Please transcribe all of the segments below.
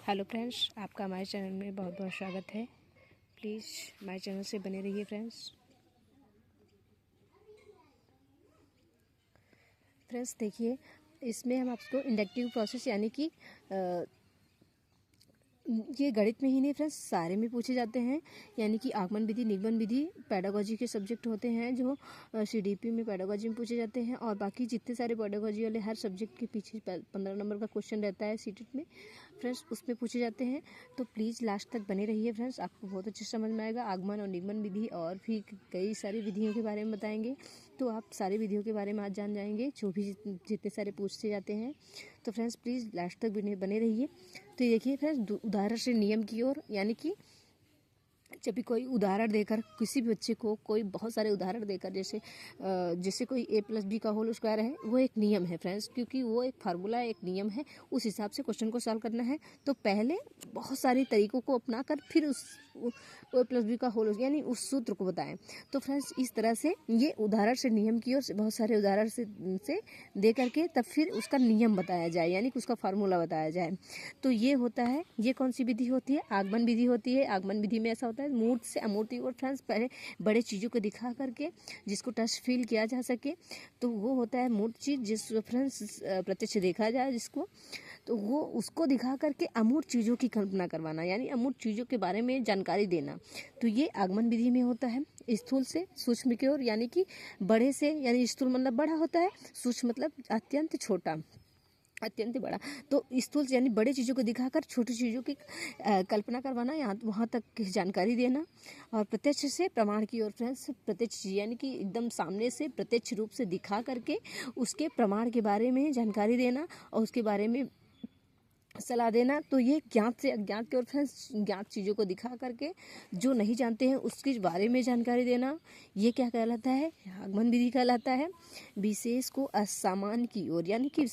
Hello friends, आपका हमारे channel में बहुत बहुत स्वागत है। प्लीज़ हमारे चैनल से बने रहिए फ्रेंड्स। देखिए, इसमें हम आपको इंडक्टिव प्रोसेस यानी कि ये गणित में ही नहीं फ्रेंड्स, सारे में पूछे जाते हैं। यानी कि आगमन विधि, निगमन विधि पेडागोजी के सब्जेक्ट होते हैं जो सीडीपी में पेडागोजी में पूछे जाते हैं। और बाकी जितने सारे पेडागोजी वाले हर सब्जेक्ट के पीछे 15 नंबर का क्वेश्चन रहता है सीटेट में फ्रेंड्स, उसमें पूछे जाते हैं। तो प्लीज़ लास्ट तक बने रहिए फ्रेंड्स, आपको बहुत अच्छे समझ में आएगा। आगमन और निगमन विधि और भी कई सारी विधियों के बारे में बताएंगे, तो आप सारी विधियों के बारे में आज जान जाएंगे जो भी जितने सारे पूछते जाते हैं। तो फ्रेंड्स प्लीज़ लास्ट तक बने रहिए। तो देखिए फ्रेंड्स, उदाहरण से नियम की ओर, यानी कि जब भी कोई उदाहरण देकर किसी भी बच्चे को कोई बहुत सारे उदाहरण देकर जैसे कोई a+b का होल स्क्वायर है, वो एक नियम है फ्रेंड्स, क्योंकि वो एक फार्मूला है, एक नियम है। उस हिसाब से क्वेश्चन को सॉल्व करना है। तो पहले बहुत सारे तरीकों को अपनाकर फिर उस a+b का होल यानी उस सूत्र को बताएं। तो फ्रेंड्स इस तरह से ये उदाहरण से नियम की ओर से बहुत सारे उदाहरण से दे करके तब फिर उसका नियम बताया जाए, यानी कि उसका फार्मूला बताया जाए। तो ये होता है, ये कौन सी विधि होती है? आगमन विधि होती है। आगमन विधि में ऐसा होता है, मूर्त से अमूर्ति और फ्रेंड्स पहले बड़े चीज़ों को दिखा करके जिसको टच फील किया जा सके, तो वो होता है मूर्त चीज़। जिस फ्रेंड्स प्रत्यक्ष देखा जाए जिसको, तो वो उसको दिखा करके अमूर्त चीज़ों की कल्पना करवाना, यानी अमूर्त चीज़ों के बारे में जानकारी देना। तो ये आगमन विधि में होता है। स्थूल से सूक्ष्म की ओर, यानी कि बड़े से, यानी स्थूल मतलब बड़ा होता है, सूक्ष्म मतलब अत्यंत छोटा, अत्यंत बड़ा। तो स्थूल यानी बड़े चीज़ों को दिखाकर छोटी चीज़ों की कल्पना करवाना, यहाँ वहाँ तक की जानकारी देना। और प्रत्यक्ष से प्रमाण की ओर फ्रेंड्स, प्रत्यक्ष यानी कि एकदम सामने से प्रत्यक्ष रूप से दिखा करके उसके प्रमाण के बारे में जानकारी देना और उसके बारे में सलाह देना। तो ये ज्ञात से अज्ञात की ओर फ्रेंड्स, ज्ञात चीज़ों को दिखा करके जो नहीं जानते हैं उसके बारे में जानकारी देना, ये क्या कहलाता है? आगमन विधि कहलाता है। विशेष को असामान्य की ओर, यानी कि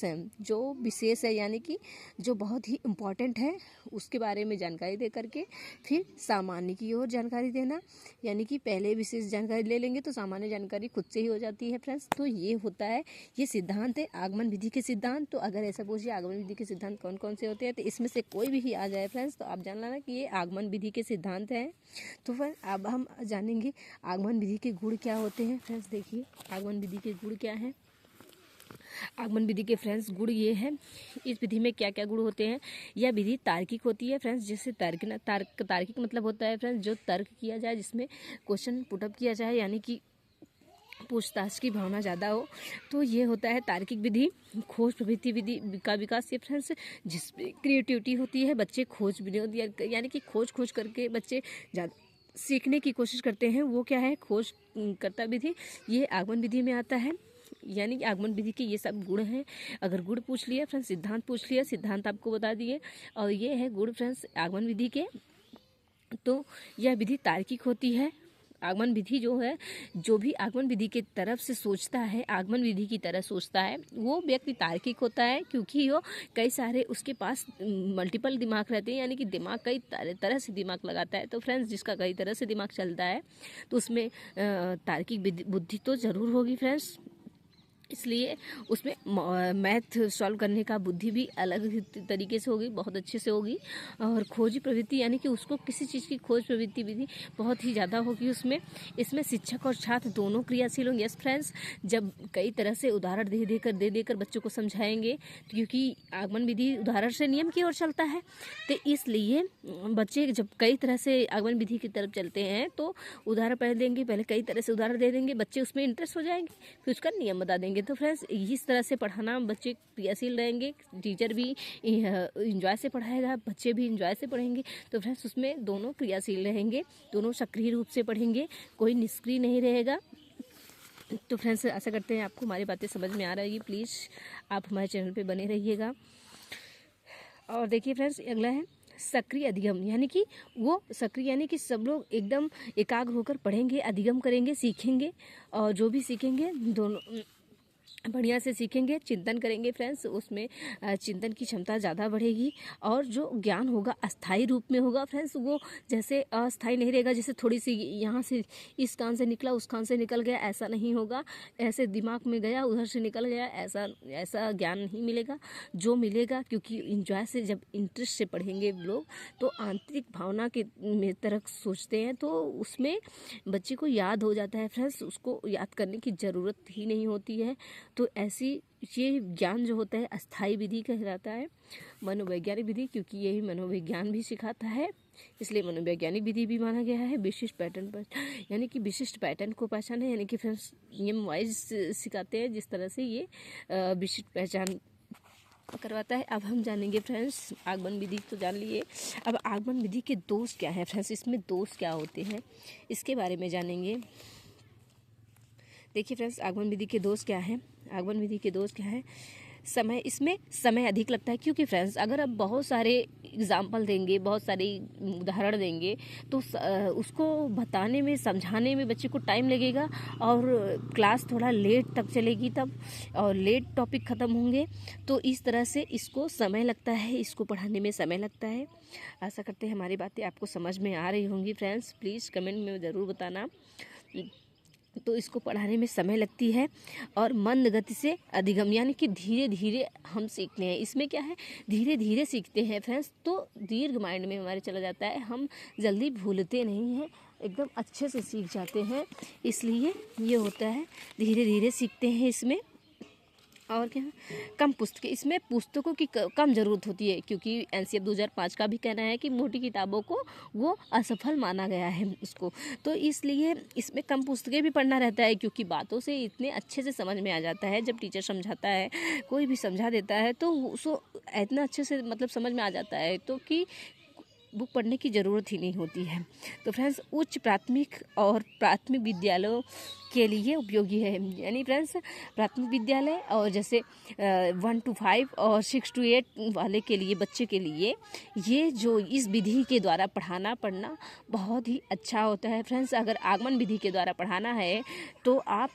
जो विशेष है, यानी कि जो बहुत ही इम्पॉर्टेंट है, उसके बारे में जानकारी दे करके फिर सामान्य की ओर जानकारी देना। यानी कि पहले विशेष जानकारी ले लेंगे तो सामान्य जानकारी खुद से ही हो जाती है फ्रेंड्स। तो ये होता है, ये सिद्धांत है आगमन विधि के सिद्धांत। तो अगर ऐसा पूछिए आगमन विधि के सिद्धांत कौन कौन से होते हैं, तो इसमें से कोई भी आ जाए फ्रेंड्स, तो आप जान लेना कि ये आगमन विधि के सिद्धांत हैं। तो फिर अब हम जानेंगे आगमन विधि के गुण क्या होते हैं फ्रेंड्स। देखिए आगमन विधि के गुण क्या हैं। आगमन विधि के फ्रेंड्स गुण ये है, इस विधि में क्या क्या गुण होते हैं। यह विधि तार्किक होती है फ्रेंड्स। जैसे तार्किक मतलब होता है फ्रेंड्स, जो तर्क किया जाए, जिसमें क्वेश्चन पुटअप किया जाए, यानी कि पूछताछ की भावना ज़्यादा हो, तो ये होता है तार्किक विधि। खोज प्रवृत्ति विधि का विकास, ये फ्रेंड्स जिसमें क्रिएटिविटी होती है, बच्चे खोज विनोद यानी कि खोज करके बच्चे ज़्यादा सीखने की कोशिश करते हैं, वो क्या है? खोज कर्ता विधि। ये आगमन विधि में आता है। यानी कि आगमन विधि के ये सब गुण हैं। अगर गुण पूछ लिया फ्रेंड्स, सिद्धांत पूछ लिया, सिद्धांत आपको बता दिए, और ये है गुण फ्रेंड्स आगमन विधि के। तो यह विधि तार्किक होती है। आगमन विधि जो है, जो भी आगमन विधि की तरफ से सोचता है, आगमन विधि की तरह सोचता है, वो व्यक्ति तार्किक होता है, क्योंकि वो कई सारे उसके पास मल्टीपल दिमाग रहते हैं, यानी कि दिमाग कई तरह से दिमाग लगाता है। तो फ्रेंड्स जिसका कई तरह से दिमाग चलता है, तो उसमें तार्किक बुद्धि तो ज़रूर होगी फ्रेंड्स। इसलिए उसमें मैथ सॉल्व करने का बुद्धि भी अलग तरीके से होगी, बहुत अच्छे से होगी। और खोजी प्रवृत्ति, यानी कि उसको किसी चीज़ की खोज प्रवृत्ति भी बहुत ही ज़्यादा होगी उसमें। इसमें शिक्षक और छात्र दोनों क्रियाशील होंगे। यस फ्रेंड्स, जब कई तरह से उदाहरण दे देकर बच्चों को समझाएंगे, क्योंकि आगमन विधि उदाहरण से नियम की ओर चलता है, तो इसलिए बच्चे जब कई तरह से आगमन विधि की तरफ चलते हैं, तो उदाहरण पहले देंगे, पहले कई तरह से उदाहरण दे देंगे, बच्चे उसमें इंटरेस्ट हो जाएंगे, फिर उसका नियम बता देंगे। तो फ्रेंड्स इस तरह से पढ़ाना, बच्चे क्रियाशील रहेंगे, टीचर भी इंजॉय से पढ़ाएगा, बच्चे भी इंजॉय से पढ़ेंगे। तो फ्रेंड्स उसमें दोनों क्रियाशील रहेंगे, दोनों सक्रिय रूप से पढ़ेंगे, कोई निष्क्रिय नहीं रहेगा। तो फ्रेंड्स आशा करते हैं आपको हमारी बातें समझ में आ रही है। प्लीज़ आप हमारे चैनल पे बने रहिएगा। और देखिए फ्रेंड्स अगला है सक्रिय अधिगम, यानी कि वो सक्रिय यानी कि सब लोग एकदम एकाग्र होकर पढ़ेंगे, अधिगम करेंगे, सीखेंगे, और जो भी सीखेंगे दोनों बढ़िया से सीखेंगे, चिंतन करेंगे फ्रेंड्स, उसमें चिंतन की क्षमता ज़्यादा बढ़ेगी और जो ज्ञान होगा अस्थाई रूप में होगा फ्रेंड्स। वो जैसे अस्थाई नहीं रहेगा, जैसे थोड़ी सी यहाँ से इस कान से निकला उस कान से निकल गया, ऐसा नहीं होगा। ऐसे दिमाग में गया उधर से निकल गया, ऐसा ऐसा ज्ञान नहीं मिलेगा। जो मिलेगा, क्योंकि इंजॉय से जब इंटरेस्ट से पढ़ेंगे लोग तो आंतरिक भावना के तरफ सोचते हैं, तो उसमें बच्चे को याद हो जाता है फ्रेंड्स, उसको याद करने की ज़रूरत ही नहीं होती है। तो ऐसी ये ज्ञान जो होता है अस्थाई विधि कहलाता है, मनोवैज्ञानिक विधि, क्योंकि यही मनोविज्ञान भी सिखाता है, इसलिए मनोवैज्ञानिक विधि भी माना गया है। विशिष्ट पैटर्न पर, यानी कि विशिष्ट पैटर्न को पहचाने, यानी कि फ्रेंड्स नियम वाइज सिखाते हैं, जिस तरह से ये विशिष्ट पहचान करवाता है। अब हम जानेंगे फ्रेंड्स, आगमन विधि तो जान लिए, अब आगमन विधि के दोष क्या है फ्रेंड्स, इसमें दोष क्या होते हैं इसके बारे में जानेंगे। देखिए फ्रेंड्स, आगमन विधि के दोष क्या है, आगमन विधि के दोष क्या है। समय, इसमें समय अधिक लगता है, क्योंकि फ्रेंड्स अगर आप बहुत सारे एग्जाम्पल देंगे, बहुत सारे उदाहरण देंगे, तो उसको बताने में, समझाने में बच्चे को टाइम लगेगा और क्लास थोड़ा लेट तक चलेगी तब, और लेट टॉपिक ख़त्म होंगे। तो इस तरह से इसको समय लगता है, इसको पढ़ाने में समय लगता है। आशा करते हैं हमारी बातें आपको समझ में आ रही होंगी फ्रेंड्स, प्लीज़ कमेंट में ज़रूर बताना। तो इसको पढ़ाने में समय लगती है और मंद गति से अधिगम, यानी कि धीरे धीरे हम सीखते हैं। इसमें क्या है, धीरे धीरे सीखते हैं फ्रेंड्स, तो दीर्घ माइंड में हमारे चला जाता है, हम जल्दी भूलते नहीं हैं, एकदम अच्छे से सीख जाते हैं। इसलिए ये होता है, धीरे धीरे सीखते हैं इसमें। और क्या, कम पुस्तकें, इसमें पुस्तकों की कम ज़रूरत होती है, क्योंकि एनसीएफ 2005 का भी कहना है कि मोटी किताबों को वो असफल माना गया है उसको, तो इसलिए इसमें कम पुस्तकें भी पढ़ना रहता है, क्योंकि बातों से इतने अच्छे से समझ में आ जाता है। जब टीचर समझाता है, कोई भी समझा देता है, तो उसको इतना अच्छे से मतलब समझ में आ जाता है, तो कि बुक पढ़ने की ज़रूरत ही नहीं होती है। तो फ्रेंड्स, उच्च प्राथमिक और प्राथमिक विद्यालयों के लिए उपयोगी है, यानी फ्रेंड्स प्राथमिक विद्यालय और जैसे 1 to 5 और 6 to 8 वाले के लिए, बच्चे के लिए ये जो इस विधि के द्वारा पढ़ना बहुत ही अच्छा होता है फ्रेंड्स। अगर आगमन विधि के द्वारा पढ़ाना है तो आप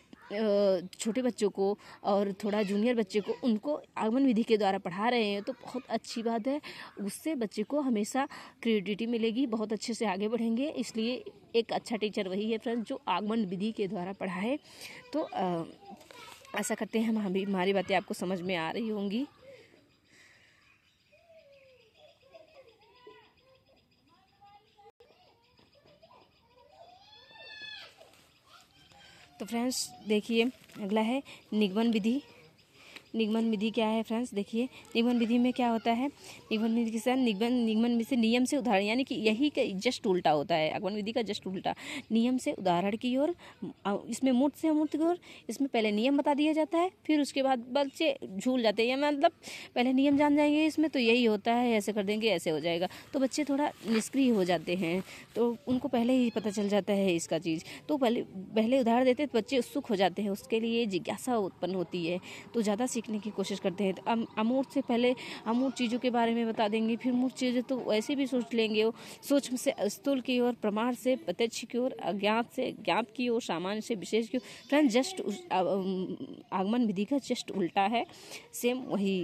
छोटे बच्चों को और थोड़ा जूनियर बच्चे को, उनको आगमन विधि के द्वारा पढ़ा रहे हैं तो बहुत अच्छी बात है। उससे बच्चे को हमेशा क्रिएटिविटी मिलेगी, बहुत अच्छे से आगे बढ़ेंगे। इसलिए एक अच्छा टीचर वही है फ्रेंड्स जो आगमन विधि के द्वारा पढ़ाए। तो आशा करते हैं हमारी बातें आपको समझ में आ रही होंगी। तो फ्रेंड्स देखिए, अगला है निगमन विधि। निगमन विधि क्या है फ्रेंड्स, देखिए निगमन विधि में क्या होता है। निगमन विधि के साथ निगमन में से नियम से उदाहरण, यानी कि यही का जस्ट उल्टा होता है, आगमन विधि का जस्ट उल्टा। नियम से उदाहरण की ओर, इसमें मूर्त से अमूर्त की ओर। इसमें पहले नियम बता दिया जाता है, फिर उसके बाद बच्चे झूल जाते हैं, मतलब पहले नियम जान जाएंगे इसमें तो यही होता है, ऐसे कर देंगे ऐसे हो जाएगा, तो बच्चे थोड़ा निष्क्रिय हो जाते हैं, तो उनको पहले ही पता चल जाता है इसका चीज़। तो पहले उदाहरण देते तो बच्चे उत्सुक हो जाते हैं, उसके लिए जिज्ञासा उत्पन्न होती है, तो ज़्यादा सीखने की कोशिश करते हैं। तो अमूर्त से पहले अमूर्त चीज़ों के बारे में बता देंगे, फिर मूर्त चीज़ें तो वैसे भी सोच लेंगे, वो सूक्ष्म से स्थूल की ओर, प्रमाण से प्रत्यक्ष की ओर, अज्ञात से ज्ञात की ओर, सामान्य से विशेष की ओर। फ्रेंड जस्ट आगमन विधि का जस्ट उल्टा है, सेम वही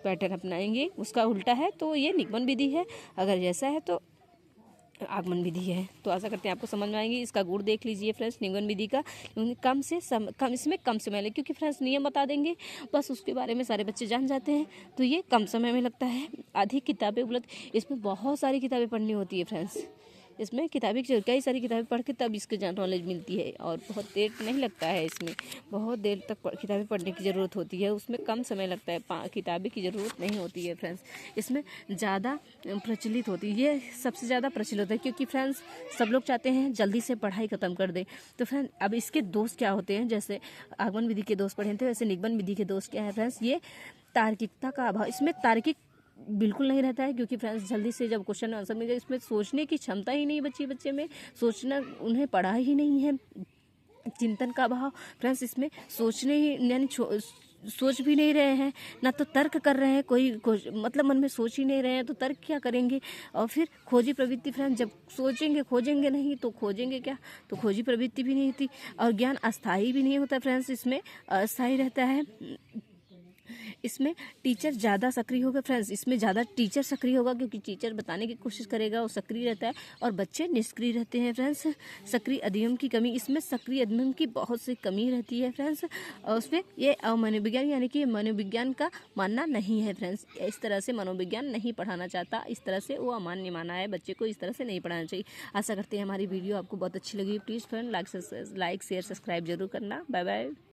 पैटर्न अपनाएंगे, उसका उल्टा है तो ये निगमन विधि है, अगर जैसा है तो आगमन विधि है। तो आशा करते हैं आपको समझ में आएंगी। इसका गुण देख लीजिए फ्रेंड्स निगमन विधि का, कम इसमें कम समय लगे, क्योंकि फ्रेंड्स नियम बता देंगे बस, उसके बारे में सारे बच्चे जान जाते हैं, तो ये कम समय में लगता है। अधिक किताबें उपलब्ध, इसमें बहुत सारी किताबें पढ़नी होती है फ्रेंड्स, इसमें कई सारी किताबें पढ़ के तब इसके नॉलेज मिलती है, और बहुत देर नहीं लगता है, इसमें बहुत देर तक किताबें पढ़ने की ज़रूरत होती है, उसमें कम समय लगता है, किताबें की ज़रूरत नहीं होती है फ्रेंड्स। इसमें ज़्यादा प्रचलित होती है, ये सबसे ज़्यादा प्रचलित होता है, क्योंकि फ्रेंड्स सब लोग चाहते हैं जल्दी से पढ़ाई ख़त्म कर दें। तो फ्रेंड्स अब इसके दोष क्या होते हैं, जैसे आगमन विधि के दोष पढ़े थे, वैसे निगमन विधि के दोष क्या है फ्रेंड्स। ये तार्किकता का अभाव, इसमें तार्किक बिल्कुल नहीं रहता है, क्योंकि फ्रेंड्स जल्दी से जब क्वेश्चन आंसर मिल जाए, इसमें सोचने की क्षमता ही नहीं बची बच्चे में, सोचना उन्हें पढ़ा ही नहीं है। चिंतन का अभाव फ्रेंड्स, इसमें सोचने ही यानी सोच भी नहीं रहे हैं, ना तो तर्क कर रहे हैं, कोई मतलब मन में सोच ही नहीं रहे हैं तो तर्क क्या करेंगे। और फिर खोजी प्रवृत्ति फ्रेंड्स, जब सोचेंगे खोजेंगे नहीं तो खोजेंगे क्या, तो खोजी प्रवृत्ति भी नहीं होती। और ज्ञान अस्थाई भी नहीं होता फ्रेंड्स, इसमें अस्थाई रहता है। इसमें टीचर ज़्यादा सक्रिय होगा फ्रेंड्स, इसमें ज़्यादा टीचर सक्रिय होगा क्योंकि टीचर बताने की कोशिश करेगा, वो सक्रिय रहता है और बच्चे निष्क्रिय रहते हैं फ्रेंड्स। सक्रिय अध्ययन की कमी, इसमें सक्रिय अध्ययन की बहुत सी कमी रहती है फ्रेंड्स। और उसमें ये मनोविज्ञान यानी कि मनोविज्ञान का मानना नहीं है फ्रेंड्स, इस तरह से मनोविज्ञान नहीं पढ़ाना चाहता, इस तरह से वो अमान्य माना है, बच्चे को इस तरह से नहीं पढ़ाना चाहिए। आशा करते हैं हमारी वीडियो आपको बहुत अच्छी लगी। Please friend like share subscribe जरूर करना। Bye bye.